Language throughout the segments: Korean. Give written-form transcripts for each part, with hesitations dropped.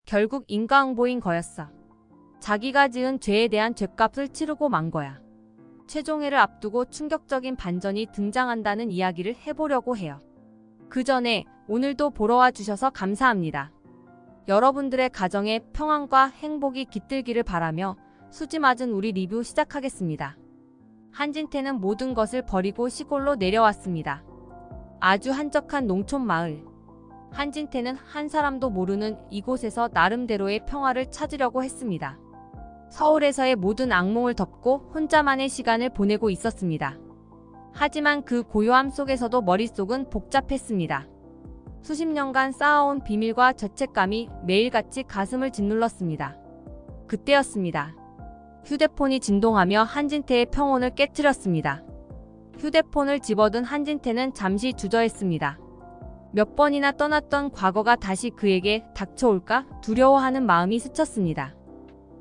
결국 인과응보인 거였어. 자기가 지은 죄에 대한 죗값을 치르고 만 거야. 최종회를 앞두고 충격적인 반전이 등장한다는 이야기를 해보려고 해요. 그 전에 오늘도 보러 와 주셔서 감사합니다. 여러분들의 가정에 평안과 행복이 깃들기를 바라며 수지 맞은 우리 리뷰 시작하겠습니다. 한진태는 모든 것을 버리고 시골로 내려왔습니다. 아주 한적한 농촌 마을. 한진태는 한 사람도 모르는 이곳에서 나름대로의 평화를 찾으려고 했습니다. 서울에서의 모든 악몽을 덮고 혼자만의 시간을 보내고 있었습니다. 하지만 그 고요함 속에서도 머릿속은 복잡했습니다. 수십 년간 쌓아온 비밀과 죄책감이 매일같이 가슴을 짓눌렀습니다. 그때였습니다. 휴대폰이 진동하며 한진태의 평온을 깨트렸습니다. 휴대폰을 집어든 한진태는 잠시 주저했습니다. 몇 번이나 떠났던 과거가 다시 그에게 닥쳐올까 두려워하는 마음이 스쳤습니다.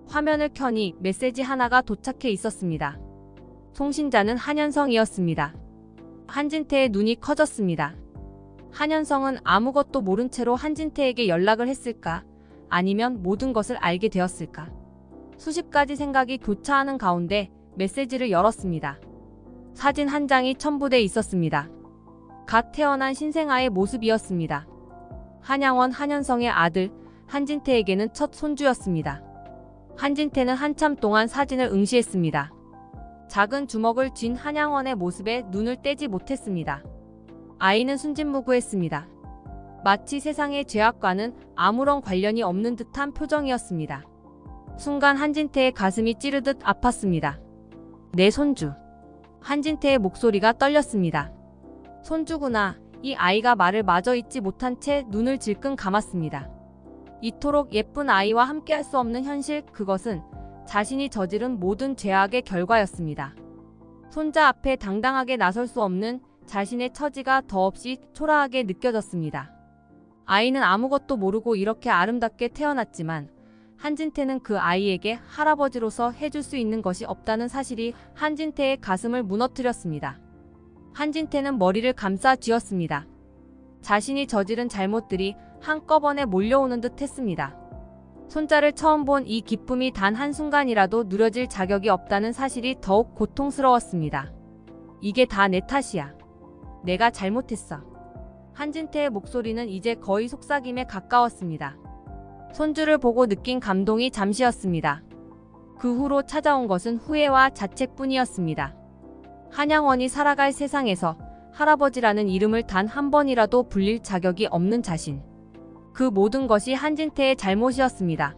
화면을 켜니 메시지 하나가 도착해 있었습니다. 송신자는 한현성이었습니다. 한진태의 눈이 커졌습니다. 한현성은 아무것도 모른 채로 한진태에게 연락을 했을까? 아니면 모든 것을 알게 되었을까? 수십 가지 생각이 교차하는 가운데 메시지를 열었습니다. 사진 한 장이 첨부돼 있었습니다. 갓 태어난 신생아의 모습이었습니다. 한양원 한현성의 아들 한진태에게는 첫 손주였습니다. 한진태는 한참 동안 사진을 응시했습니다. 작은 주먹을 쥔 한양원의 모습에 눈을 떼지 못했습니다. 아이는 순진무구했습니다. 마치 세상의 죄악과는 아무런 관련이 없는 듯한 표정이었습니다. 순간 한진태의 가슴이 찌르듯 아팠습니다. 내 손주. 한진태의 목소리가 떨렸습니다. 손주구나. 이 아이가 말을 마저 잊지 못한 채 눈을 질끈 감았습니다. 이토록 예쁜 아이와 함께할 수 없는 현실, 그것은 자신이 저지른 모든 죄악의 결과였습니다. 손자 앞에 당당하게 나설 수 없는 자신의 처지가 더없이 초라하게 느껴졌습니다. 아이는 아무것도 모르고 이렇게 아름답게 태어났지만 한진태는 그 아이에게 할아버지로서 해줄 수 있는 것이 없다는 사실이 한진태의 가슴을 무너뜨렸습니다. 한진태는 머리를 감싸 쥐었습니다. 자신이 저지른 잘못들이 한꺼번에 몰려오는 듯 했습니다. 손자를 처음 본 이 기쁨이 단 한순간이라도 누려질 자격이 없다는 사실이 더욱 고통스러웠습니다. 이게 다 내 탓이야. 내가 잘못했어. 한진태의 목소리는 이제 거의 속삭임에 가까웠습니다. 손주를 보고 느낀 감동이 잠시였습니다. 그 후로 찾아온 것은 후회와 자책뿐이었습니다. 한양원이 살아갈 세상에서 할아버지라는 이름을 단 한 번이라도 불릴 자격이 없는 자신. 그 모든 것이 한진태의 잘못이었습니다.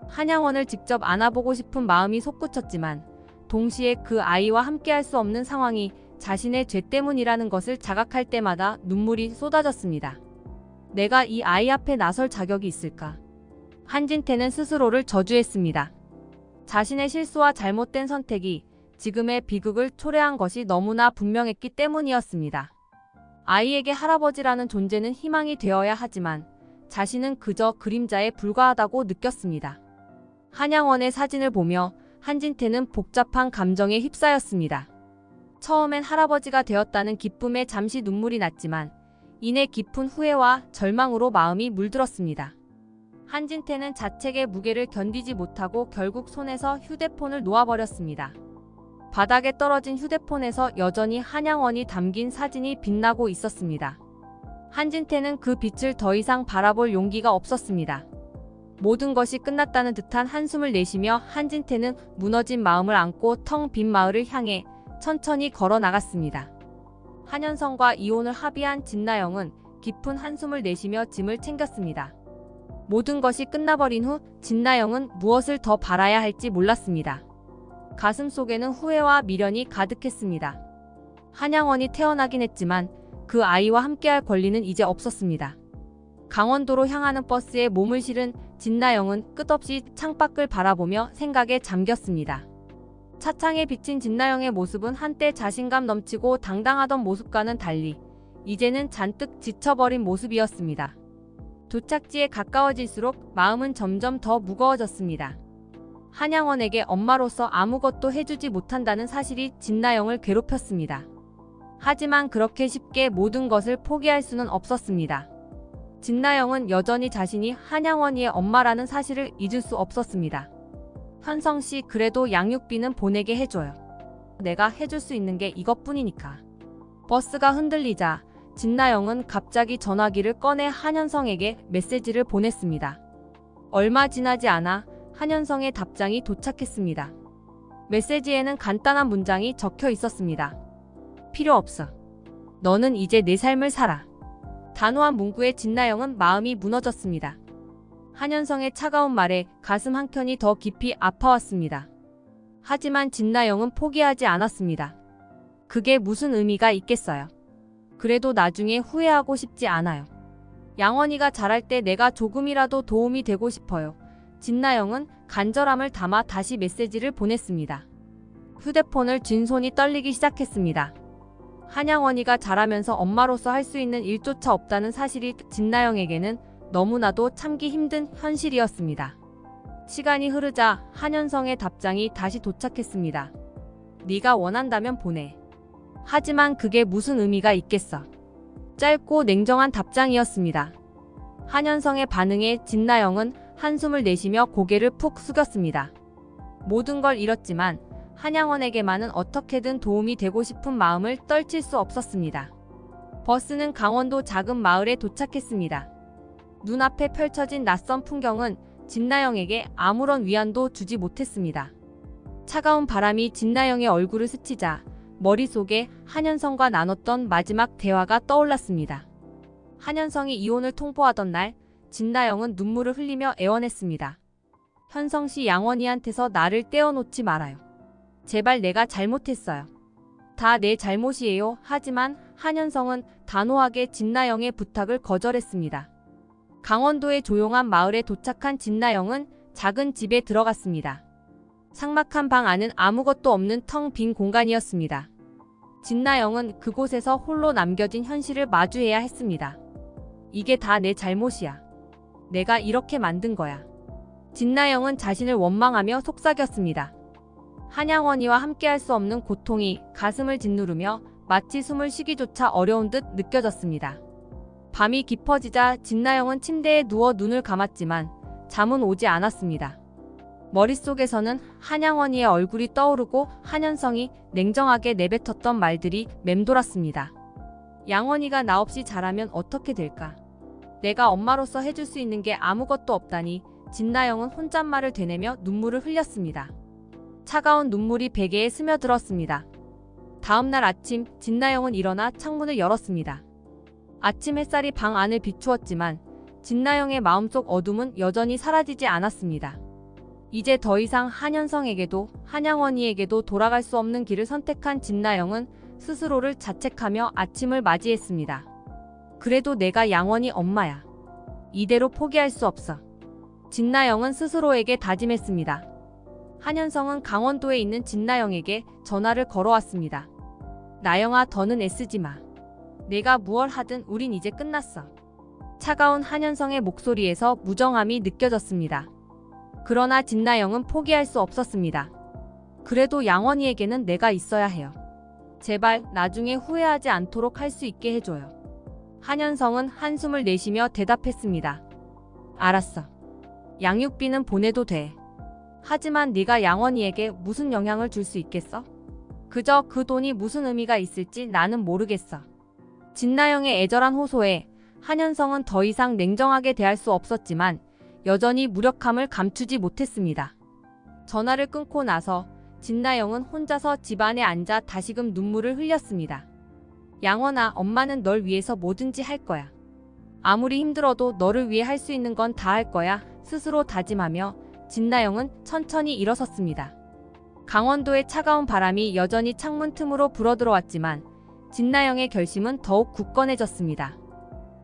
한양원을 직접 안아보고 싶은 마음이 솟구쳤지만 동시에 그 아이와 함께할 수 없는 상황이 자신의 죄 때문이라는 것을 자각할 때마다 눈물이 쏟아졌습니다. 내가 이 아이 앞에 나설 자격이 있을까? 한진태는 스스로를 저주했습니다. 자신의 실수와 잘못된 선택이 지금의 비극을 초래한 것이 너무나 분명했기 때문이었습니다. 아이에게 할아버지라는 존재는 희망이 되어야 하지만 자신은 그저 그림자에 불과하다고 느꼈습니다. 한양원의 사진을 보며 한진태는 복잡한 감정에 휩싸였습니다. 처음엔 할아버지가 되었다는 기쁨에 잠시 눈물이 났지만 이내 깊은 후회와 절망으로 마음이 물들었습니다. 한진태는 자책의 무게를 견디지 못하고 결국 손에서 휴대폰을 놓아버렸습니다. 바닥에 떨어진 휴대폰에서 여전히 한양원이 담긴 사진이 빛나고 있었습니다. 한진태는 그 빛을 더 이상 바라볼 용기가 없었습니다. 모든 것이 끝났다는 듯한 한숨을 내쉬며 한진태는 무너진 마음을 안고 텅 빈 마을을 향해 천천히 걸어 나갔습니다. 한현성과 이혼을 합의한 진나영은 깊은 한숨을 내쉬며 짐을 챙겼습니다. 모든 것이 끝나버린 후 진나영은 무엇을 더 바라야 할지 몰랐습니다. 가슴 속에는 후회와 미련이 가득했습니다. 한양원이 태어나긴 했지만 그 아이와 함께할 권리는 이제 없었습니다. 강원도로 향하는 버스에 몸을 실은 진나영은 끝없이 창밖을 바라보며 생각에 잠겼습니다. 차창에 비친 진나영의 모습은 한때 자신감 넘치고 당당하던 모습과는 달리 이제는 잔뜩 지쳐버린 모습이었습니다. 도착지에 가까워질수록 마음은 점점 더 무거워졌습니다. 한양원에게 엄마로서 아무것도 해주지 못한다는 사실이 진나영을 괴롭혔습니다. 하지만 그렇게 쉽게 모든 것을 포기할 수는 없었습니다. 진나영은 여전히 자신이 한양원이의 엄마라는 사실을 잊을 수 없었습니다. 현성씨, 그래도 양육비는 보내게 해줘요. 내가 해줄 수 있는 게 이것뿐이니까. 버스가 흔들리자 진나영은 갑자기 전화기를 꺼내 한현성에게 메시지를 보냈습니다. 얼마 지나지 않아 한현성의 답장이 도착했습니다. 메시지에는 간단한 문장이 적혀 있었습니다. 필요 없어. 너는 이제 내 삶을 살아. 단호한 문구에 진나영은 마음이 무너졌습니다. 한현성의 차가운 말에 가슴 한켠이 더 깊이 아파왔습니다. 하지만 진나영은 포기하지 않았습니다. 그게 무슨 의미가 있겠어요. 그래도 나중에 후회하고 싶지 않아요. 양원이가 자랄 때 내가 조금이라도 도움이 되고 싶어요. 진나영은 간절함을 담아 다시 메시지를 보냈습니다. 휴대폰을 쥔 손이 떨리기 시작했습니다. 한양원이가 자라면서 엄마로서 할 수 있는 일조차 없다는 사실이 진나영에게는 너무나도 참기 힘든 현실이었습니다. 시간이 흐르자 한현성의 답장이 다시 도착했습니다. 네가 원한다면 보내. 하지만 그게 무슨 의미가 있겠어. 짧고 냉정한 답장이었습니다. 한현성의 반응에 진나영은 한숨을 내쉬며 고개를 푹 숙였습니다. 모든 걸 잃었지만 한양원에게만은 어떻게든 도움이 되고 싶은 마음을 떨칠 수 없었습니다. 버스는 강원도 작은 마을에 도착했습니다. 눈앞에 펼쳐진 낯선 풍경은 진나영에게 아무런 위안도 주지 못했습니다. 차가운 바람이 진나영의 얼굴을 스치자 머릿속에 한현성과 나눴던 마지막 대화가 떠올랐습니다. 한현성이 이혼을 통보하던 날 진나영은 눈물을 흘리며 애원했습니다. 현성씨, 양원이한테서 나를 떼어놓지 말아요. 제발, 내가 잘못했어요. 다 내 잘못이에요. 하지만 한현성은 단호하게 진나영의 부탁을 거절했습니다. 강원도의 조용한 마을에 도착한 진나영은 작은 집에 들어갔습니다. 삭막한 방 안은 아무것도 없는 텅 빈 공간이었습니다. 진나영은 그곳에서 홀로 남겨진 현실을 마주해야 했습니다. 이게 다 내 잘못이야. 내가 이렇게 만든 거야. 진나영은 자신을 원망하며 속삭였습니다. 한양원이와 함께할 수 없는 고통이 가슴을 짓누르며 마치 숨을 쉬기조차 어려운 듯 느껴졌습니다. 밤이 깊어지자 진나영은 침대에 누워 눈을 감았지만 잠은 오지 않았습니다. 머릿속에서는 한양원이의 얼굴이 떠오르고 한현성이 냉정하게 내뱉었던 말들이 맴돌았습니다. 양원이가 나 없이 자라면 어떻게 될까? 내가 엄마로서 해줄 수 있는 게 아무것도 없다니. 진나영은 혼잣말을 되내며 눈물을 흘렸습니다. 차가운 눈물이 베개에 스며들었습니다. 다음날 아침, 진나영은 일어나 창문을 열었습니다. 아침 햇살이 방 안을 비추었지만 진나영의 마음속 어둠은 여전히 사라지지 않았습니다. 이제 더 이상 한현성에게도 한양원이에게도 돌아갈 수 없는 길을 선택한 진나영은 스스로를 자책하며 아침을 맞이했습니다. 그래도 내가 양원이 엄마야. 이대로 포기할 수 없어. 진나영은 스스로에게 다짐했습니다. 한현성은 강원도에 있는 진나영에게 전화를 걸어왔습니다. 나영아, 더는 애쓰지 마. 내가 무얼 하든 우린 이제 끝났어. 차가운 한현성의 목소리에서 무정함이 느껴졌습니다. 그러나 진나영은 포기할 수 없었습니다. 그래도 양원이에게는 내가 있어야 해요. 제발 나중에 후회하지 않도록 할 수 있게 해줘요. 한현성은 한숨을 내쉬며 대답했습니다. 알았어. 양육비는 보내도 돼. 하지만 네가 양원이에게 무슨 영향을 줄 수 있겠어? 그저 그 돈이 무슨 의미가 있을지 나는 모르겠어. 진나영의 애절한 호소에 한현성은 더 이상 냉정하게 대할 수 없었지만 여전히 무력함을 감추지 못했습니다. 전화를 끊고 나서 진나영은 혼자서 집안에 앉아 다시금 눈물을 흘렸습니다. 양원아, 엄마는 널 위해서 뭐든지 할 거야. 아무리 힘들어도 너를 위해 할 수 있는 건 다 할 거야. 스스로 다짐하며 진나영은 천천히 일어섰습니다. 강원도의 차가운 바람이 여전히 창문 틈으로 불어들어왔지만 진나영의 결심은 더욱 굳건해졌습니다.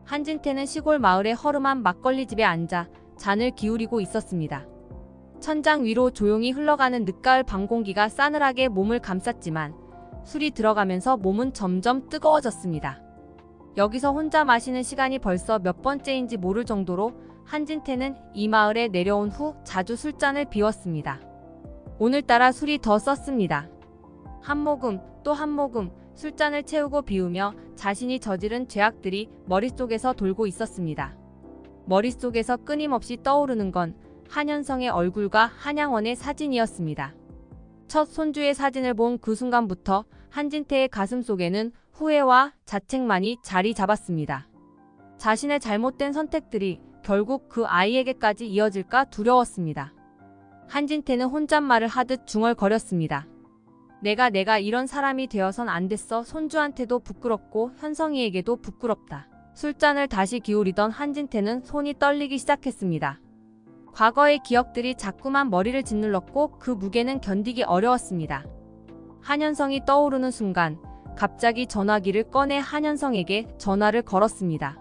한진태는 시골 마을의 허름한 막걸리집에 앉아 잔을 기울이고 있었습니다. 천장 위로 조용히 흘러가는 늦가을 밤공기가 싸늘하게 몸을 감쌌지만 술이 들어가면서 몸은 점점 뜨거워졌습니다. 여기서 혼자 마시는 시간이 벌써 몇 번째인지 모를 정도로 한진태는 이 마을에 내려온 후 자주 술잔을 비웠습니다. 오늘따라 술이 더 썼습니다. 한 모금 또 한 모금 술잔을 채우고 비우며 자신이 저지른 죄악들이 머릿속에서 돌고 있었습니다. 머릿속에서 끊임없이 떠오르는 건 한현성의 얼굴과 한양원의 사진이었습니다. 첫 손주의 사진을 본 그 순간부터 한진태의 가슴속에는 후회와 자책만이 자리 잡았습니다. 자신의 잘못된 선택들이 결국 그 아이에게까지 이어질까 두려웠습니다. 한진태는 혼잣말을 하듯 중얼거렸습니다. 내가 이런 사람이 되어선 안 됐어. 손주한테도 부끄럽고 현성이에게도 부끄럽다. 술잔을 다시 기울이던 한진태는 손이 떨리기 시작했습니다. 과거의 기억들이 자꾸만 머리를 짓눌렀고 그 무게는 견디기 어려웠습니다. 한현성이 떠오르는 순간 갑자기 전화기를 꺼내 한현성에게 전화를 걸었습니다.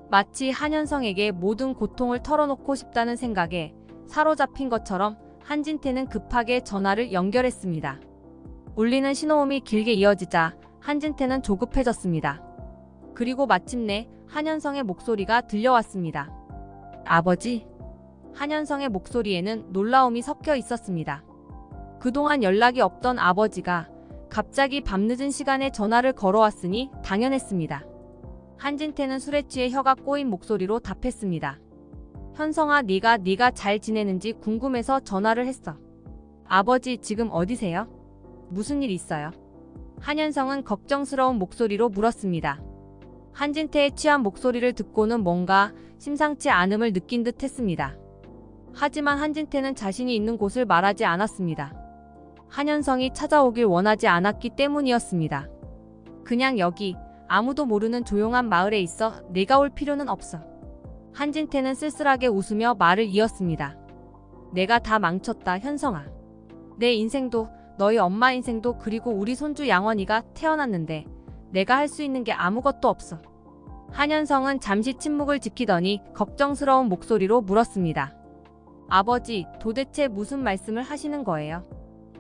마치 한현성에게 모든 고통을 털어놓고 싶다는 생각에 사로잡힌 것처럼 한진태는 급하게 전화를 연결했습니다. 울리는 신호음이 길게 이어지자 한진태는 조급해졌습니다. 그리고 마침내 한현성의 목소리가 들려왔습니다. 아버지? 한현성의 목소리에는 놀라움이 섞여 있었습니다. 그동안 연락이 없던 아버지가 갑자기 밤늦은 시간에 전화를 걸어왔으니 당연했습니다. 한진태는 술에 취해 혀가 꼬인 목소리로 답했습니다. 현성아, 네가 잘 지내는지 궁금해서 전화를 했어. 아버지 지금 어디세요? 무슨 일 있어요? 한현성은 걱정스러운 목소리로 물었습니다. 한진태의 취한 목소리를 듣고는 뭔가 심상치 않음을 느낀 듯 했습니다. 하지만 한진태는 자신이 있는 곳을 말하지 않았습니다. 한현성이 찾아오길 원하지 않았기 때문이었습니다. 그냥 여기 아무도 모르는 조용한 마을에 있어. 내가 올 필요는 없어. 한진태는 쓸쓸하게 웃으며 말을 이었습니다. 내가 다 망쳤다, 현성아. 내 인생도 너희 엄마 인생도 그리고 우리 손주 양원이가 태어났는데 내가 할 수 있는 게 아무것도 없어. 한현성은 잠시 침묵을 지키더니 걱정스러운 목소리로 물었습니다. 아버지, 도대체 무슨 말씀을 하시는 거예요?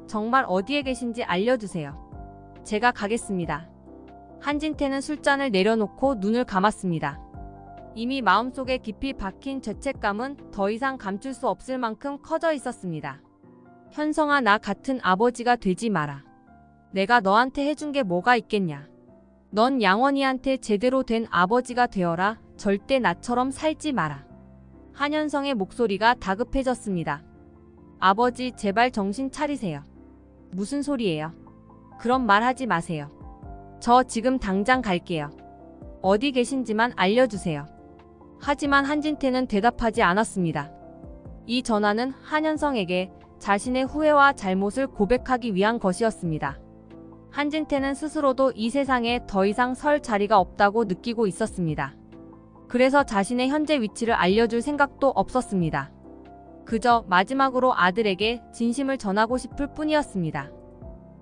정말 어디에 계신지 알려주세요. 제가 가겠습니다. 한진태는 술잔을 내려놓고 눈을 감았습니다. 이미 마음속에 깊이 박힌 죄책감은 더 이상 감출 수 없을 만큼 커져 있었습니다. 현성아, 나 같은 아버지가 되지 마라. 내가 너한테 해준 게 뭐가 있겠냐. 넌 양원이한테 제대로 된 아버지가 되어라. 절대 나처럼 살지 마라. 한현성의 목소리가 다급해졌습니다. 아버지, 제발 정신 차리세요. 무슨 소리예요? 그런 말 하지 마세요. 저 지금 당장 갈게요. 어디 계신지만 알려주세요. 하지만 한진태는 대답하지 않았습니다. 이 전화는 한현성에게 자신의 후회와 잘못을 고백하기 위한 것이었습니다. 한진태는 스스로도 이 세상에 더 이상 설 자리가 없다고 느끼고 있었습니다. 그래서 자신의 현재 위치를 알려줄 생각도 없었습니다. 그저 마지막으로 아들에게 진심을 전하고 싶을 뿐이었습니다.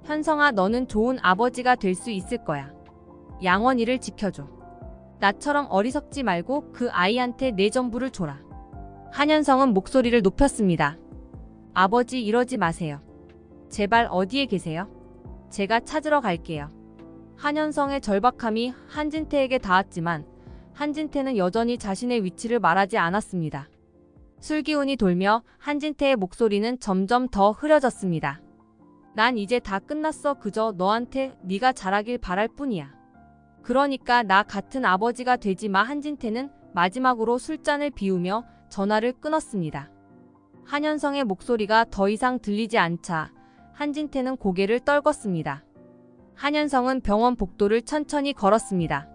현성아, 너는 좋은 아버지가 될 수 있을 거야. 양원이를 지켜줘. 나처럼 어리석지 말고 그 아이한테 내 전부를 줘라. 한현성은 목소리를 높였습니다. 아버지, 이러지 마세요. 제발 어디에 계세요? 제가 찾으러 갈게요. 한현성의 절박함이 한진태에게 닿았지만 한진태는 여전히 자신의 위치를 말하지 않았습니다. 술기운이 돌며 한진태의 목소리는 점점 더 흐려졌습니다. 난 이제 다 끝났어. 그저 너한테 네가 잘하길 바랄 뿐이야. 그러니까 나 같은 아버지가 되지 마. 한진태는 마지막으로 술잔을 비우며 전화를 끊었습니다. 한현성의 목소리가 더 이상 들리지 않자 한진태는 고개를 떨궜습니다. 한현성은 병원 복도를 천천히 걸었습니다.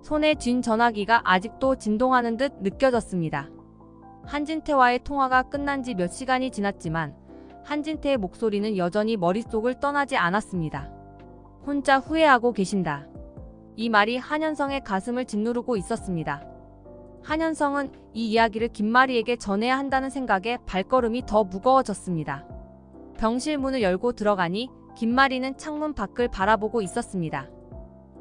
손에 쥔 전화기가 아직도 진동하는 듯 느껴졌습니다. 한진태와의 통화가 끝난 지 몇 시간이 지났지만 한진태의 목소리는 여전히 머릿속을 떠나지 않았습니다. 혼자 후회하고 계신다. 이 말이 한현성의 가슴을 짓누르고 있었습니다. 한현성은 이 이야기를 김마리에게 전해야 한다는 생각에 발걸음이 더 무거워졌습니다. 병실 문을 열고 들어가니 김마리는 창문 밖을 바라보고 있었습니다.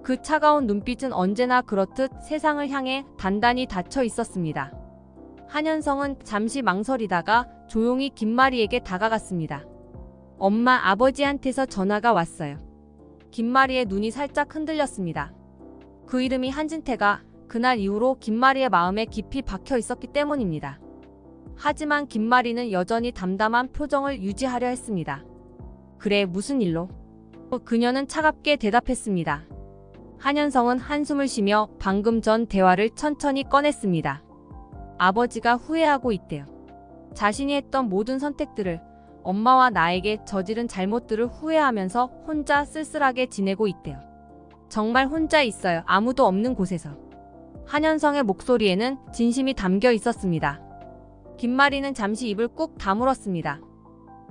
그 차가운 눈빛은 언제나 그렇듯 세상을 향해 단단히 닫혀 있었습니다. 한현성은 잠시 망설이다가 조용히 김마리에게 다가갔습니다. 엄마, 아버지한테서 전화가 왔어요. 김마리의 눈이 살짝 흔들렸습니다. 그 이름이 한진태가 그날 이후로 김마리의 마음에 깊이 박혀 있었기 때문입니다. 하지만 김마리는 여전히 담담한 표정을 유지하려 했습니다. 그래, 무슨 일로? 그녀는 차갑게 대답했습니다. 한현성은 한숨을 쉬며 방금 전 대화를 천천히 꺼냈습니다. 아버지가 후회하고 있대요. 자신이 했던 모든 선택들을, 엄마와 나에게 저지른 잘못들을 후회하면서 혼자 쓸쓸하게 지내고 있대요. 정말 혼자 있어요. 아무도 없는 곳에서. 한현성의 목소리에는 진심이 담겨 있었습니다. 김마리는 잠시 입을 꾹 다물었습니다.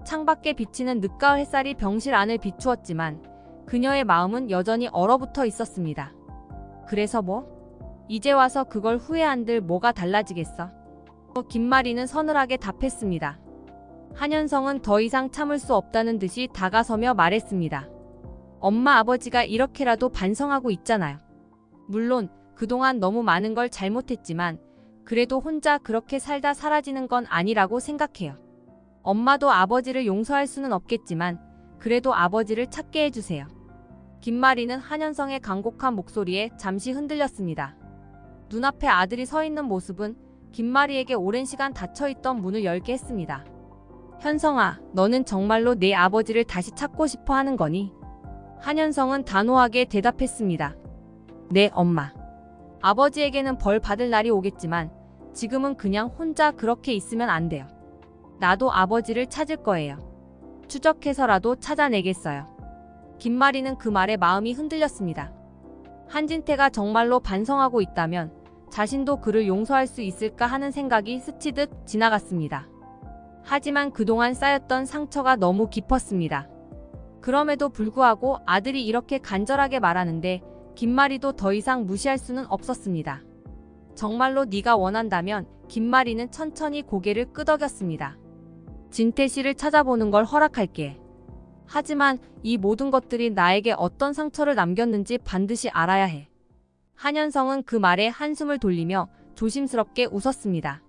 창밖에 비치는 늦가을 햇살이 병실 안을 비추었지만 그녀의 마음은 여전히 얼어붙어 있었습니다. 그래서 뭐? 이제 와서 그걸 후회한들 뭐가 달라지겠어? 김마리는 서늘하게 답했습니다. 한현성은 더 이상 참을 수 없다는 듯이 다가서며 말했습니다. 엄마 아버지가 이렇게라도 반성하고 있잖아요. 물론 그동안 너무 많은 걸 잘못했지만 그래도 혼자 그렇게 살다 사라지는 건 아니라고 생각해요. 엄마도 아버지를 용서할 수는 없겠지만 그래도 아버지를 찾게 해주세요. 김마리는 한현성의 간곡한 목소리에 잠시 흔들렸습니다. 눈앞에 아들이 서 있는 모습은 김마리에게 오랜 시간 닫혀있던 문을 열게 했습니다. 현성아, 너는 정말로 내 아버지를 다시 찾고 싶어 하는 거니? 한현성은 단호하게 대답했습니다. 네, 엄마. 아버지에게는 벌 받을 날이 오겠지만 지금은 그냥 혼자 그렇게 있으면 안 돼요. 나도 아버지를 찾을 거예요. 추적해서라도 찾아내겠어요. 김마리는 그 말에 마음이 흔들렸습니다. 한진태가 정말로 반성하고 있다면 자신도 그를 용서할 수 있을까 하는 생각이 스치듯 지나갔습니다. 하지만 그동안 쌓였던 상처가 너무 깊었습니다. 그럼에도 불구하고 아들이 이렇게 간절하게 말하는데 김마리도 더 이상 무시할 수는 없었습니다. 정말로 네가 원한다면 김마리는 천천히 고개를 끄덕였습니다. 진태 씨를 찾아보는 걸 허락할게. 하지만 이 모든 것들이 나에게 어떤 상처를 남겼는지 반드시 알아야 해. 한현성은 그 말에 한숨을 돌리며 조심스럽게 웃었습니다.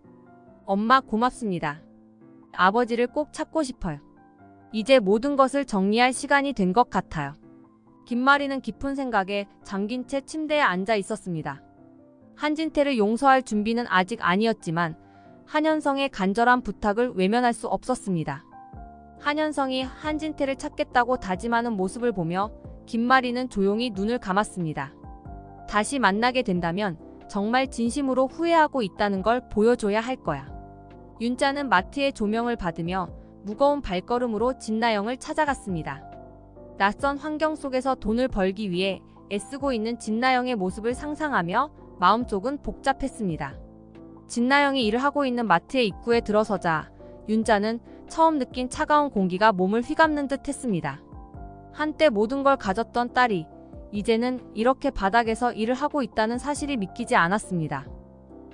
엄마 고맙습니다. 아버지를 꼭 찾고 싶어요. 이제 모든 것을 정리할 시간이 된 것 같아요. 김마리는 깊은 생각에 잠긴 채 침대에 앉아 있었습니다. 한진태를 용서할 준비는 아직 아니었지만 한현성의 간절한 부탁을 외면할 수 없었습니다. 한현성이 한진태를 찾겠다고 다짐하는 모습을 보며 김마리는 조용히 눈을 감았습니다. 다시 만나게 된다면 정말 진심으로 후회하고 있다는 걸 보여줘야 할 거야. 윤자는 마트의 조명을 받으며 무거운 발걸음으로 진나영을 찾아갔습니다. 낯선 환경 속에서 돈을 벌기 위해 애쓰고 있는 진나영의 모습을 상상하며 마음속은 복잡했습니다. 진나영이 일을 하고 있는 마트의 입구에 들어서자 윤자는 처음 느낀 차가운 공기가 몸을 휘감는 듯 했습니다. 한때 모든 걸 가졌던 딸이 이제는 이렇게 바닥에서 일을 하고 있다는 사실이 믿기지 않았습니다.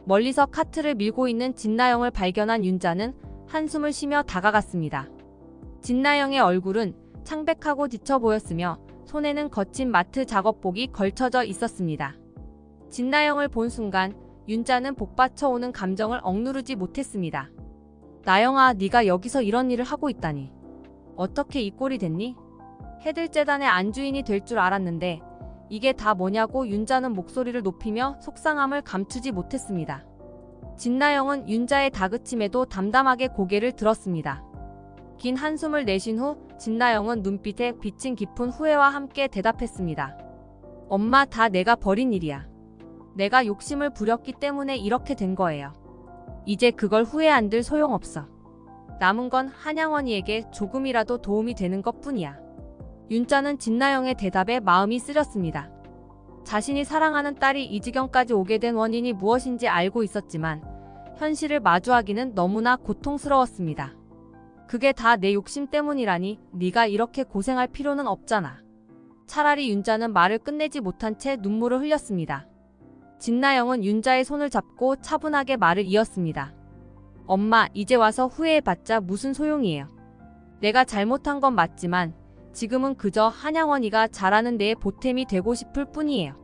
멀리서 카트를 밀고 있는 진나영을 발견한 윤자는 한숨을 쉬며 다가갔습니다. 진나영의 얼굴은 창백하고 지쳐 보였으며 손에는 거친 마트 작업복이 걸쳐져 있었습니다. 진나영을 본 순간 윤자는 복받쳐오는 감정을 억누르지 못했습니다. 나영아, 네가 여기서 이런 일을 하고 있다니. 어떻게 이 꼴이 됐니? 해들재단의 안주인이 될 줄 알았는데 이게 다 뭐냐고 윤자는 목소리를 높이며 속상함을 감추지 못했습니다. 진나영은 윤자의 다그침에도 담담하게 고개를 들었습니다. 긴 한숨을 내쉰 후 진나영은 눈빛에 비친 깊은 후회와 함께 대답했습니다. 엄마, 다 내가 벌인 일이야. 내가 욕심을 부렸기 때문에 이렇게 된 거예요. 이제 그걸 후회한들 소용없어. 남은 건 한양원이에게 조금이라도 도움이 되는 것뿐이야. 윤자는 진나영의 대답에 마음이 쓰렸습니다. 자신이 사랑하는 딸이 이 지경까지 오게 된 원인이 무엇인지 알고 있었지만 현실을 마주하기는 너무나 고통스러웠습니다. 그게 다 내 욕심 때문이라니 네가 이렇게 고생할 필요는 없잖아. 차라리 윤자는 말을 끝내지 못한 채 눈물을 흘렸습니다. 진나영은 윤자의 손을 잡고 차분하게 말을 이었습니다. 엄마, 이제 와서 후회해봤자 무슨 소용이에요. 내가 잘못한 건 맞지만 지금은 그저 한양원이가 잘하는 데에 보탬이 되고 싶을 뿐이에요.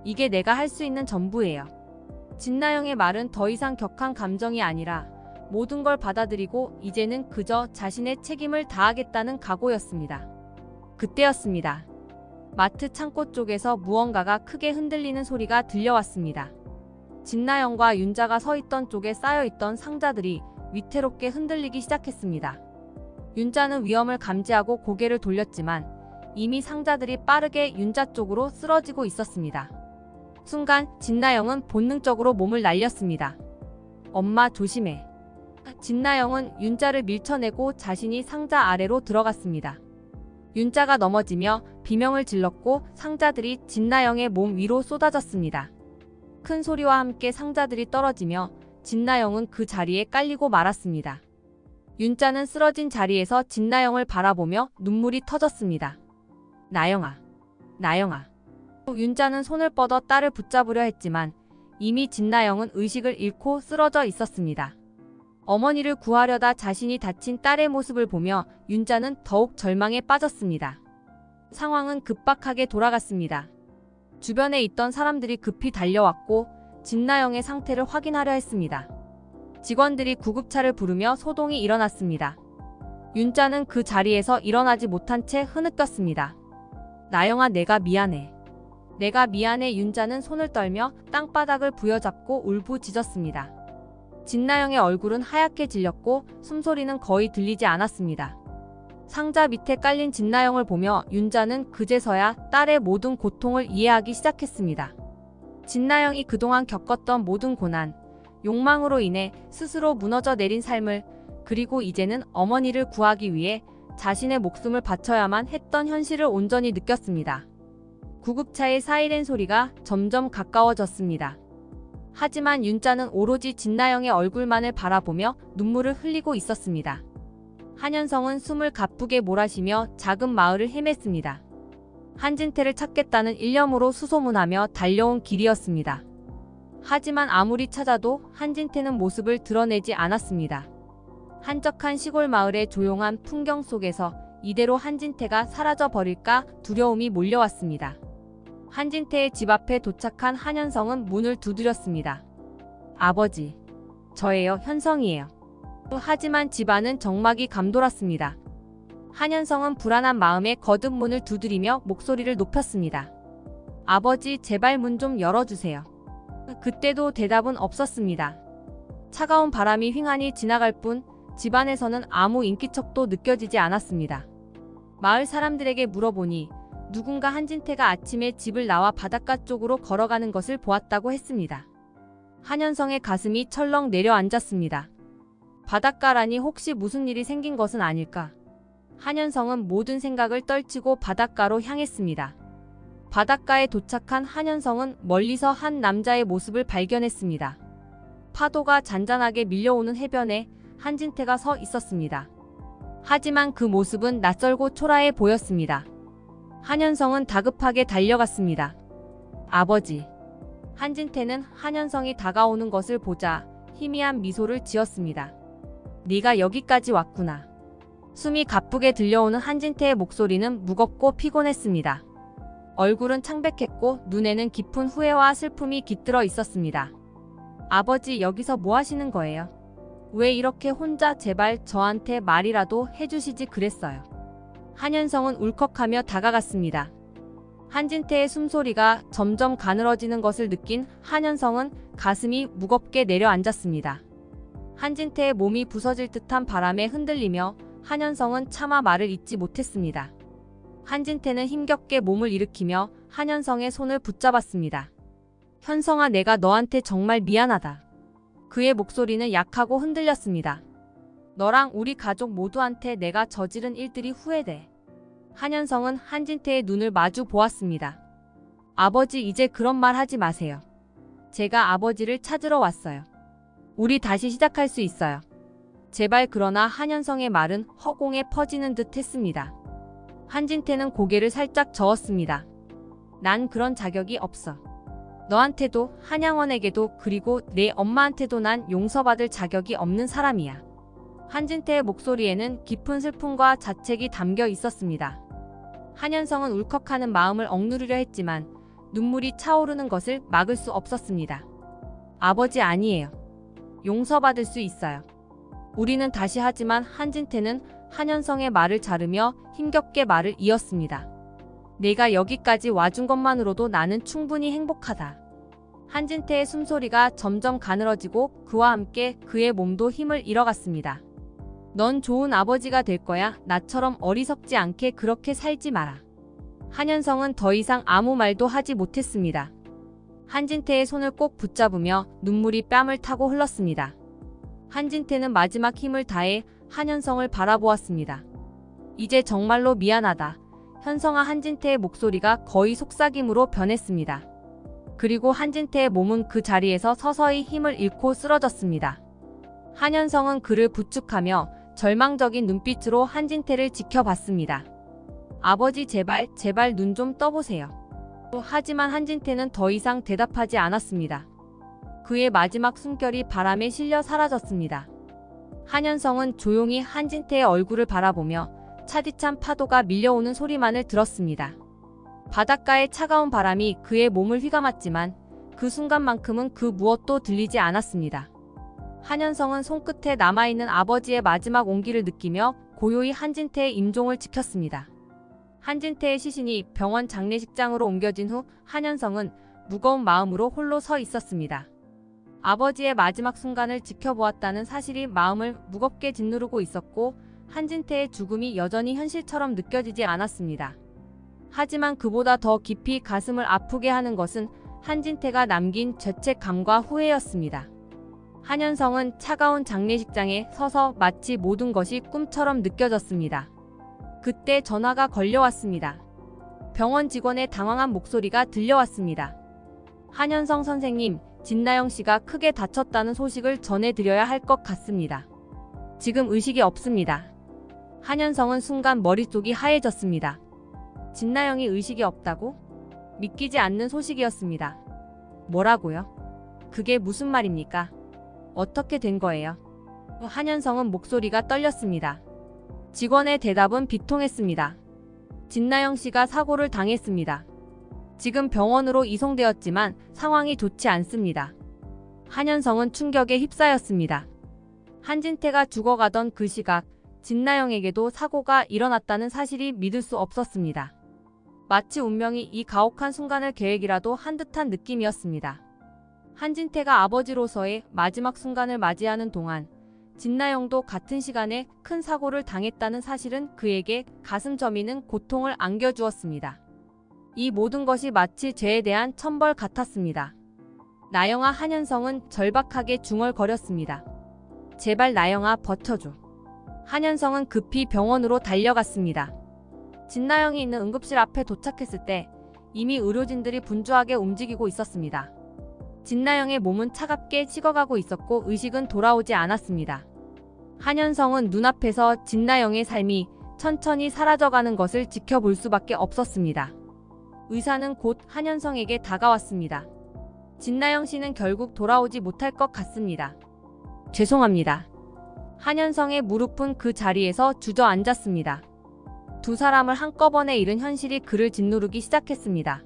이게 내가 할 수 있는 전부예요. 진나영의 말은 더 이상 격한 감정이 아니라 모든 걸 받아들이고 이제는 그저 자신의 책임을 다하겠다는 각오였습니다. 그때였습니다. 마트 창고 쪽에서 무언가가 크게 흔들리는 소리가 들려왔습니다. 진나영과 윤자가 서 있던 쪽에 쌓여있던 상자들이 위태롭게 흔들리기 시작했습니다. 윤자는 위험을 감지하고 고개를 돌렸지만 이미 상자들이 빠르게 윤자 쪽으로 쓰러지고 있었습니다. 순간 진나영은 본능적으로 몸을 날렸습니다. 엄마 조심해. 진나영은 윤자를 밀쳐내고 자신이 상자 아래로 들어갔습니다. 윤자가 넘어지며 비명을 질렀고 상자들이 진나영의 몸 위로 쏟아졌습니다. 큰 소리와 함께 상자들이 떨어지며 진나영은 그 자리에 깔리고 말았습니다. 윤자는 쓰러진 자리에서 진나영을 바라보며 눈물이 터졌습니다. 나영아, 나영아. 윤자는 손을 뻗어 딸을 붙잡으려 했지만 이미 진나영은 의식을 잃고 쓰러져 있었습니다. 어머니를 구하려다 자신이 다친 딸의 모습을 보며 윤자는 더욱 절망에 빠졌습니다. 상황은 급박하게 돌아갔습니다. 주변에 있던 사람들이 급히 달려왔고 진나영의 상태를 확인하려 했습니다. 직원들이 구급차를 부르며 소동이 일어났습니다. 윤자는 그 자리에서 일어나지 못한 채 흐느꼈습니다. 나영아, 내가 미안해. 내가 미안해. 윤자는 손을 떨며 땅바닥을 부여잡고 울부짖었습니다. 진나영의 얼굴은 하얗게 질렸고 숨소리는 거의 들리지 않았습니다. 상자 밑에 깔린 진나영을 보며 윤자는 그제서야 딸의 모든 고통을 이해하기 시작했습니다. 진나영이 그동안 겪었던 모든 고난, 욕망으로 인해 스스로 무너져 내린 삶을, 그리고 이제는 어머니를 구하기 위해 자신의 목숨을 바쳐야만 했던 현실을 온전히 느꼈습니다. 구급차의 사이렌 소리가 점점 가까워졌습니다. 하지만 윤자는 오로지 진나영의 얼굴만을 바라보며 눈물을 흘리고 있었습니다. 한현성은 숨을 가쁘게 몰아쉬며 작은 마을을 헤맸습니다. 한진태를 찾겠다는 일념으로 수소문하며 달려온 길이었습니다. 하지만 아무리 찾아도 한진태는 모습을 드러내지 않았습니다. 한적한 시골 마을의 조용한 풍경 속에서 이대로 한진태가 사라져 버릴까 두려움이 몰려왔습니다. 한진태의 집 앞에 도착한 한현성은 문을 두드렸습니다. 아버지, 저예요. 현성이에요. 하지만 집 안은 정막이 감돌았습니다. 한현성은 불안한 마음에 거듭 문을 두드리며 목소리를 높였습니다. 아버지, 제발 문 좀 열어주세요. 그때도 대답은 없었습니다. 차가운 바람이 휑하니 지나갈 뿐 집안에서는 아무 인기척도 느껴지지 않았습니다. 마을 사람들에게 물어보니 누군가 한진태가 아침에 집을 나와 바닷가 쪽으로 걸어가는 것을 보았다고 했습니다. 한현성의 가슴이 철렁 내려앉았습니다. 바닷가라니 혹시 무슨 일이 생긴 것은 아닐까? 한현성은 모든 생각을 떨치고 바닷가로 향했습니다. 바닷가에 도착한 한현성은 멀리서 한 남자의 모습을 발견했습니다. 파도가 잔잔하게 밀려오는 해변에 한진태가 서 있었습니다. 하지만 그 모습은 낯설고 초라해 보였습니다. 한현성은 다급하게 달려갔습니다. 아버지. 한진태는 한현성이 다가오는 것을 보자 희미한 미소를 지었습니다. 네가 여기까지 왔구나. 숨이 가쁘게 들려오는 한진태의 목소리는 무겁고 피곤했습니다. 얼굴은 창백했고 눈에는 깊은 후회와 슬픔이 깃들어 있었습니다. 아버지, 여기서 뭐 하시는 거예요? 왜 이렇게 혼자? 제발 저한테 말이라도 해주시지 그랬어요. 한현성은 울컥하며 다가갔습니다. 한진태의 숨소리가 점점 가늘어지는 것을 느낀 한현성은 가슴이 무겁게 내려앉았습니다. 한진태의 몸이 부서질 듯한 바람에 흔들리며 한현성은 차마 말을 잇지 못했습니다. 한진태는 힘겹게 몸을 일으키며 한현성의 손을 붙잡았습니다. 현성아, 내가 너한테 정말 미안하다. 그의 목소리는 약하고 흔들렸습니다. 너랑 우리 가족 모두한테 내가 저지른 일들이 후회돼. 한현성은 한진태의 눈을 마주 보았습니다. 아버지, 이제 그런 말 하지 마세요. 제가 아버지를 찾으러 왔어요. 우리 다시 시작할 수 있어요. 제발. 그러나 한현성의 말은 허공에 퍼지는 듯 했습니다. 한진태는 고개를 살짝 저었습니다. 난 그런 자격이 없어. 너한테도 한양원에게도 그리고 내 엄마한테도 난 용서받을 자격이 없는 사람이야. 한진태의 목소리에는 깊은 슬픔과 자책이 담겨 있었습니다. 한현성은 울컥하는 마음을 억누르려 했지만 눈물이 차오르는 것을 막을 수 없었습니다. 아버지, 아니에요. 용서받을 수 있어요. 우리는 다시. 하지만 한진태는 한현성의 말을 자르며 힘겹게 말을 이었습니다. 내가 여기까지 와준 것만으로도 나는 충분히 행복하다. 한진태의 숨소리가 점점 가늘어지고 그와 함께 그의 몸도 힘을 잃어갔습니다. 넌 좋은 아버지가 될 거야. 나처럼 어리석지 않게 그렇게 살지 마라. 한현성은 더 이상 아무 말도 하지 못했습니다. 한진태의 손을 꼭 붙잡으며 눈물이 뺨을 타고 흘렀습니다. 한진태는 마지막 힘을 다해 한현성을 바라보았습니다. 이제 정말로 미안하다. 현성아, 한진태의 목소리가 거의 속삭임으로 변했습니다. 그리고 한진태의 몸은 그 자리에서 서서히 힘을 잃고 쓰러졌습니다. 한현성은 그를 부축하며 절망적인 눈빛으로 한진태를 지켜봤습니다. 아버지, 제발 눈 좀 떠보세요. 하지만 한진태는 더 이상 대답하지 않았습니다. 그의 마지막 숨결이 바람에 실려 사라졌습니다. 한현성은 조용히 한진태의 얼굴을 바라보며 차디찬 파도가 밀려오는 소리만을 들었습니다. 바닷가의 차가운 바람이 그의 몸을 휘감았지만 그 순간만큼은 그 무엇도 들리지 않았습니다. 한현성은 손끝에 남아있는 아버지의 마지막 온기를 느끼며 고요히 한진태의 임종을 지켰습니다. 한진태의 시신이 병원 장례식장으로 옮겨진 후 한현성은 무거운 마음으로 홀로 서 있었습니다. 아버지의 마지막 순간을 지켜보았다는 사실이 마음을 무겁게 짓누르고 있었고 한진태의 죽음이 여전히 현실처럼 느껴지지 않았습니다. 하지만 그보다 더 깊이 가슴을 아프게 하는 것은 한진태가 남긴 죄책감과 후회였습니다. 한현성은 차가운 장례식장에 서서 마치 모든 것이 꿈처럼 느껴졌습니다. 그때 전화가 걸려왔습니다. 병원 직원의 당황한 목소리가 들려왔습니다. 한현성 선생님, 진나영 씨가 크게 다쳤다는 소식을 전해드려야 할 것 같습니다. 지금 의식이 없습니다. 한현성은 순간 머릿속이 하얘졌습니다. 진나영이 의식이 없다고? 믿기지 않는 소식이었습니다. 뭐라고요? 그게 무슨 말입니까? 어떻게 된 거예요? 한현성은 목소리가 떨렸습니다. 직원의 대답은 비통했습니다. 진나영 씨가 사고를 당했습니다. 지금 병원으로 이송되었지만 상황이 좋지 않습니다. 한현성은 충격에 휩싸였습니다. 한진태가 죽어가던 그 시각, 진나영에게도 사고가 일어났다는 사실이 믿을 수 없었습니다. 마치 운명이 이 가혹한 순간을 계획이라도 한 듯한 느낌이었습니다. 한진태가 아버지로서의 마지막 순간을 맞이하는 동안 진나영도 같은 시간에 큰 사고를 당했다는 사실은 그에게 가슴 저미는 고통을 안겨주었습니다. 이 모든 것이 마치 죄에 대한 천벌 같았습니다. 나영아, 한현성은 절박하게 중얼거렸습니다. 제발 나영아, 버텨줘. 한현성은 급히 병원으로 달려갔습니다. 진나영이 있는 응급실 앞에 도착했을 때 이미 의료진들이 분주하게 움직이고 있었습니다. 진나영의 몸은 차갑게 식어가고 있었고 의식은 돌아오지 않았습니다. 한현성은 눈앞에서 진나영의 삶이 천천히 사라져가는 것을 지켜볼 수밖에 없었습니다. 의사는 곧 한현성에게 다가왔습니다. 진나영 씨는 결국 돌아오지 못할 것 같습니다. 죄송합니다. 한현성의 무릎은 그 자리에서 주저앉았습니다. 두 사람을 한꺼번에 잃은 현실이 그를 짓누르기 시작했습니다.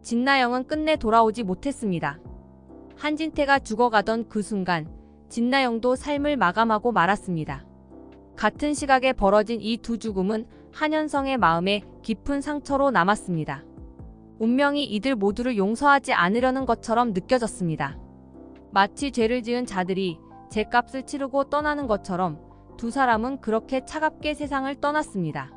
진나영은 끝내 돌아오지 못했습니다. 한진태가 죽어가던 그 순간 진나영도 삶을 마감하고 말았습니다. 같은 시각에 벌어진 이 두 죽음은 한현성의 마음에 깊은 상처로 남았습니다. 운명이 이들 모두를 용서하지 않으려는 것처럼 느껴졌습니다. 마치 죄를 지은 자들이 죄값을 치르고 떠나는 것처럼 두 사람은 그렇게 차갑게 세상을 떠났습니다.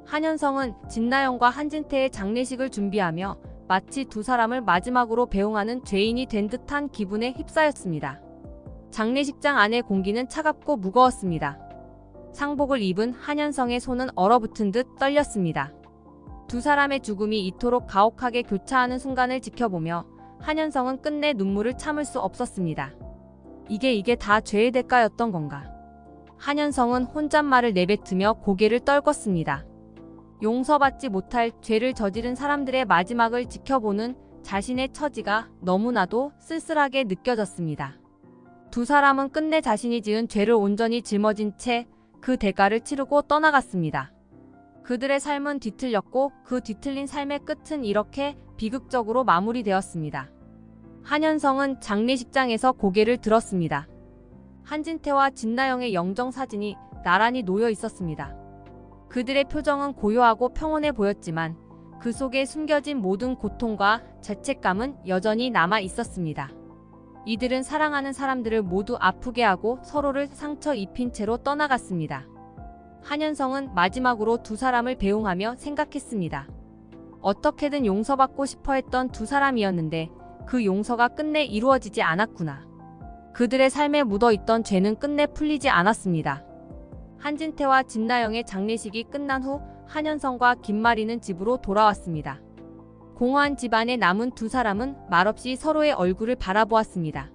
한현성은 진나영과 한진태의 장례식을 준비하며 마치 두 사람을 마지막으로 배웅하는 죄인이 된 듯한 기분에 휩싸였습니다. 장례식장 안의 공기는 차갑고 무거웠습니다. 상복을 입은 한현성의 손은 얼어붙은 듯 떨렸습니다. 두 사람의 죽음이 이토록 가혹하게 교차하는 순간을 지켜보며 한현성은 끝내 눈물을 참을 수 없었습니다. 이게 다 죄의 대가였던 건가? 한현성은 혼잣말을 내뱉으며 고개를 떨궜습니다. 용서받지 못할 죄를 저지른 사람들의 마지막을 지켜보는 자신의 처지가 너무나도 쓸쓸하게 느껴졌습니다. 두 사람은 끝내 자신이 지은 죄를 온전히 짊어진 채 그 대가를 치르고 떠나갔습니다. 그들의 삶은 뒤틀렸고 그 뒤틀린 삶의 끝은 이렇게 비극적으로 마무리되었습니다. 한현성은 장례식장에서 고개를 들었습니다. 한진태와 진나영의 영정사진이 나란히 놓여 있었습니다. 그들의 표정은 고요하고 평온해 보였지만 그 속에 숨겨진 모든 고통과 죄책감은 여전히 남아 있었습니다. 이들은 사랑하는 사람들을 모두 아프게 하고 서로를 상처 입힌 채로 떠나갔습니다. 한현성은 마지막으로 두 사람을 배웅하며 생각했습니다. 어떻게든 용서받고 싶어 했던 두 사람이었는데 그 용서가 끝내 이루어지지 않았구나. 그들의 삶에 묻어있던 죄는 끝내 풀리지 않았습니다. 한진태와 진나영의 장례식이 끝난 후 한현성과 김마리는 집으로 돌아왔습니다. 공허한 집안에 남은 두 사람은 말없이 서로의 얼굴을 바라보았습니다.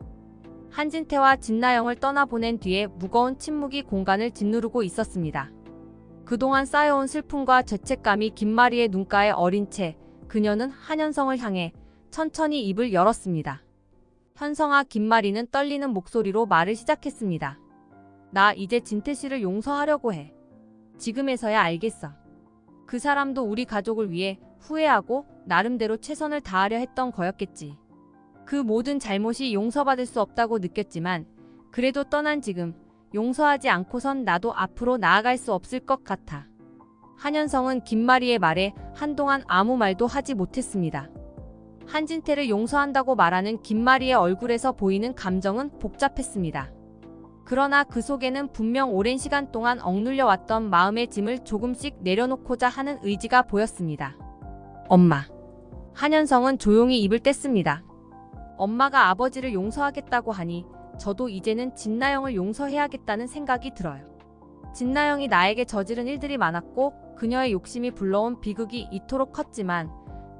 한진태와 진나영을 떠나보낸 뒤에 무거운 침묵이 공간을 짓누르고 있었습니다. 그동안 쌓여온 슬픔과 죄책감이 김마리의 눈가에 어린 채 그녀는 한현성을 향해 천천히 입을 열었습니다. 현성아, 김마리는 떨리는 목소리로 말을 시작했습니다. 나 이제 진태씨를 용서하려고 해. 지금에서야 알겠어. 그 사람도 우리 가족을 위해 후회하고 나름대로 최선을 다하려 했던 거였겠지. 그 모든 잘못이 용서받을 수 없다고 느꼈지만 그래도 떠난 지금 용서하지 않고선 나도 앞으로 나아갈 수 없을 것 같아. 한현성은 김마리의 말에 한동안 아무 말도 하지 못했습니다. 한진태를 용서한다고 말하는 김마리의 얼굴에서 보이는 감정은 복잡했습니다. 그러나 그 속에는 분명 오랜 시간 동안 억눌려 왔던 마음의 짐을 조금씩 내려놓고자 하는 의지가 보였습니다. 엄마. 한현성은 조용히 입을 뗐습니다. 엄마가 아버지를 용서하겠다고 하니 저도 이제는 진나영을 용서해야겠다는 생각이 들어요. 진나영이 나에게 저지른 일들이 많았고 그녀의 욕심이 불러온 비극이 이토록 컸지만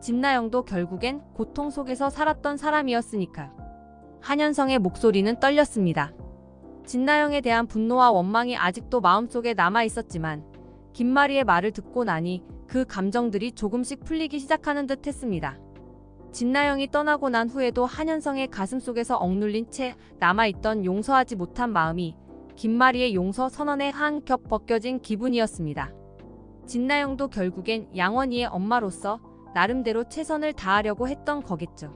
진나영도 결국엔 고통 속에서 살았던 사람이었으니까요. 한현성의 목소리는 떨렸습니다. 진나영에 대한 분노와 원망이 아직도 마음속에 남아있었지만 김마리의 말을 듣고 나니 그 감정들이 조금씩 풀리기 시작하는 듯 했습니다. 진나영이 떠나고 난 후에도 한현성의 가슴속에서 억눌린 채 남아있던 용서하지 못한 마음이 김마리의 용서 선언에 한 겹 벗겨진 기분이었습니다. 진나영도 결국엔 양원이의 엄마로서 나름대로 최선을 다하려고 했던 거겠죠.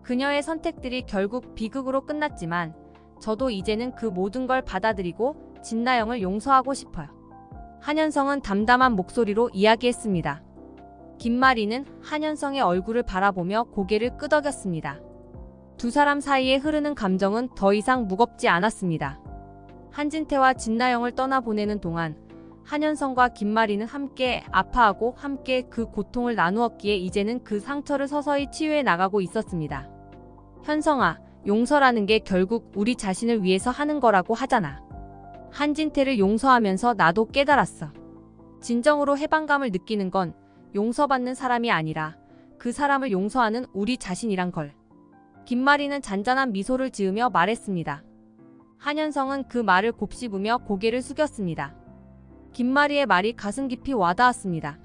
그녀의 선택들이 결국 비극으로 끝났지만 저도 이제는 그 모든 걸 받아들이고 진나영을 용서하고 싶어요. 한현성은 담담한 목소리로 이야기했습니다. 김마리는 한현성의 얼굴을 바라보며 고개를 끄덕였습니다. 두 사람 사이에 흐르는 감정은 더 이상 무겁지 않았습니다. 한진태와 진나영을 떠나보내는 동안 한현성과 김마리는 함께 아파하고 함께 그 고통을 나누었기에 이제는 그 상처를 서서히 치유해 나가고 있었습니다. 현성아, 용서라는 게 결국 우리 자신을 위해서 하는 거라고 하잖아. 한진태를 용서하면서 나도 깨달았어. 진정으로 해방감을 느끼는 건 용서받는 사람이 아니라 그 사람을 용서하는 우리 자신이란 걸. 김마리는 잔잔한 미소를 지으며 말했습니다. 한현성은 그 말을 곱씹으며 고개를 숙였습니다. 김마리의 말이 가슴 깊이 와닿았습니다.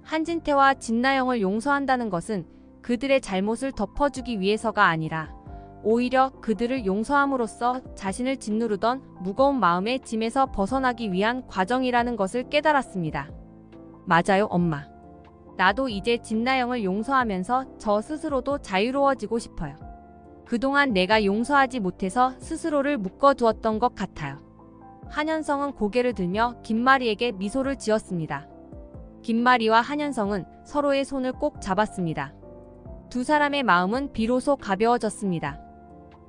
한진태와 진나영을 용서한다는 것은 그들의 잘못을 덮어주기 위해서가 아니라 오히려 그들을 용서함으로써 자신을 짓누르던 무거운 마음의 짐에서 벗어나기 위한 과정이라는 것을 깨달았습니다. 맞아요, 엄마. 나도 이제 진나영을 용서하면서 저 스스로도 자유로워지고 싶어요. 그동안 내가 용서하지 못해서 스스로를 묶어두었던 것 같아요. 한현성은 고개를 들며 김마리에게 미소를 지었습니다. 김마리와 한현성은 서로의 손을 꼭 잡았습니다. 두 사람의 마음은 비로소 가벼워졌습니다.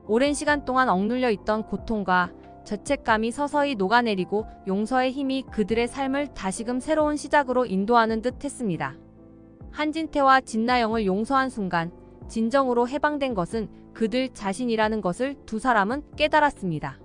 오랜 시간 동안 억눌려 있던 고통과 죄책감이 서서히 녹아내리고 용서의 힘이 그들의 삶을 다시금 새로운 시작으로 인도하는 듯 했습니다. 한진태와 진나영을 용서한 순간 진정으로 해방된 것은 그들 자신이라는 것을 두 사람은 깨달았습니다.